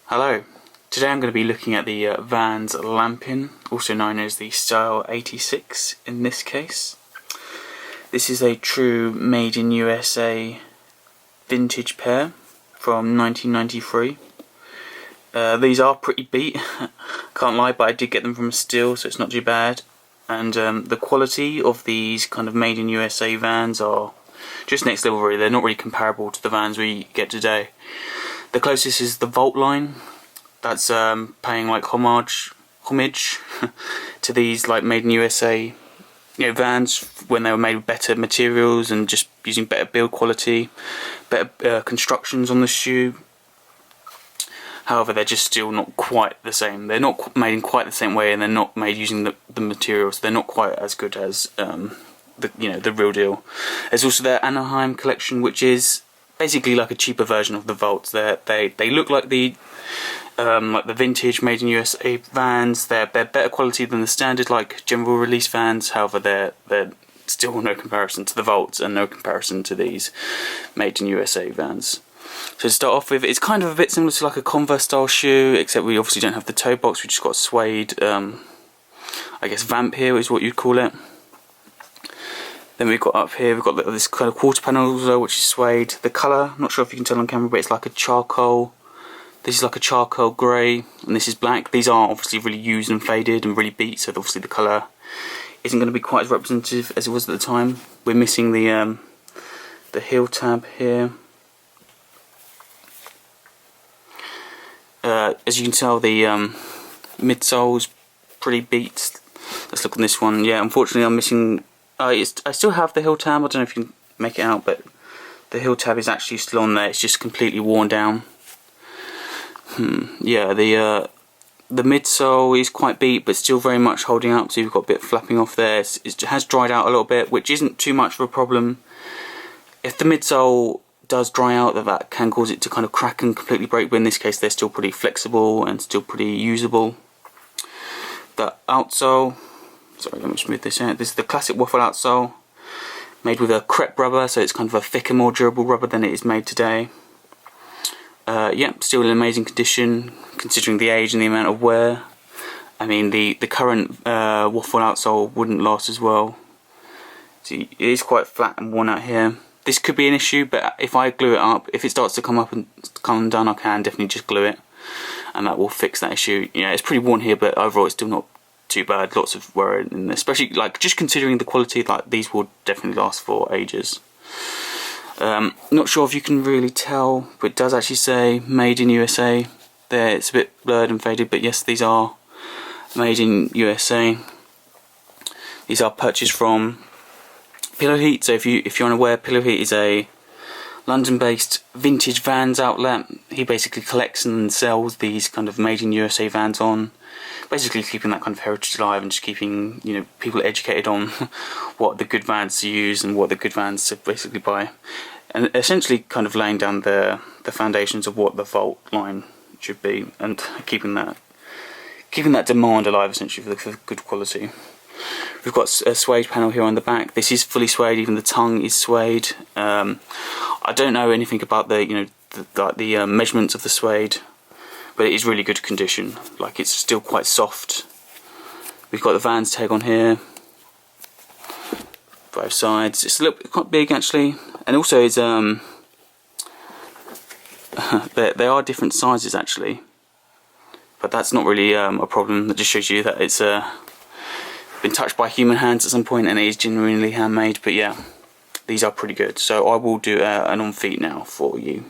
Hello, today I'm going to be looking at the Vans Lampin, also known as the Style 86 in this case. This is a true made in USA vintage pair from 1993. These are pretty beat, can't lie, but I did get them from a steal, so it's not too bad. And the quality of these kind of made in USA Vans are just next level really. They're not really comparable to the Vans we get today. The closest is the Vault line. That's paying like homage to these like made in USA, Vans when they were made with better materials and just using better build quality, better constructions on the shoe. However, they're just still not quite the same. They're not made in quite the same way, and they're not made using the materials. They're not quite as good as the real deal. There's also their Anaheim collection, which is basically like a cheaper version of the Vaults. They look like the vintage made in USA Vans. They're better quality than the standard like general release Vans. However, they're still no comparison to the Vaults and no comparison to these made in USA Vans. So to start off with, it's kind of a bit similar to like a Converse style shoe, except we obviously don't have the toe box. We just got a suede, I guess vamp here is what you'd call it. Then we've got up here, we've got this kind of quarter panel which is suede. The colour, I'm not sure if you can tell on camera, but it's like a charcoal. This is like a charcoal grey, and this is black. These are obviously really used and faded and really beat, so obviously the colour isn't going to be quite as representative as it was at the time. We're missing the heel tab here. As you can tell, the midsole's pretty beat. Let's look on this one. Yeah, unfortunately I'm missing... I still have the heel tab. I don't know if you can make it out, but the heel tab is actually still on there. It's just completely worn down. Yeah, the midsole is quite beat, but still very much holding up. So you've got a bit flapping off there. It has dried out a little bit, which isn't too much of a problem. If the midsole does dry out, that can cause it to kind of crack and completely break. But in this case, they're still pretty flexible and still pretty usable. The outsole. Sorry, let me smooth this out. This is the classic waffle outsole, made with a crepe rubber, so it's kind of a thicker, more durable rubber than it is made today. Yeah, still in amazing condition, considering the age and the amount of wear. I mean, the current waffle outsole wouldn't last as well. See, it is quite flat and worn out here. This could be an issue, but if I glue it up, if it starts to come up and come undone, I can definitely just glue it, and that will fix that issue. It's pretty worn here, but overall it's still not too bad. Lots of wear in there, especially like just considering the quality. Like these will definitely last for ages. Not sure if you can really tell, but it does actually say made in USA there. It's a bit blurred and faded, but yes, these are made in USA. These are purchased from PillowHeat. So if you're unaware, PillowHeat is a London-based vintage Vans outlet. He basically collects and sells these kind of made in USA Vans on, basically keeping that kind of heritage alive and just keeping people educated on what the good Vans to use and what the good Vans to basically buy, and essentially kind of laying down the foundations of what the Vault line should be, and keeping that demand alive essentially for the good quality. We've got a suede panel here on the back. This is fully suede. Even the tongue is suede. I don't know anything about the measurements of the suede, but it is really good condition. Like, it's still quite soft. We've got the Vans tag on here, both sides. It's a little bit quite big actually, and also it's they are different sizes actually, but that's not really a problem. That just shows you that it's been touched by human hands at some point, and it is genuinely handmade. But yeah, these are pretty good. So I will do an on feet now for you.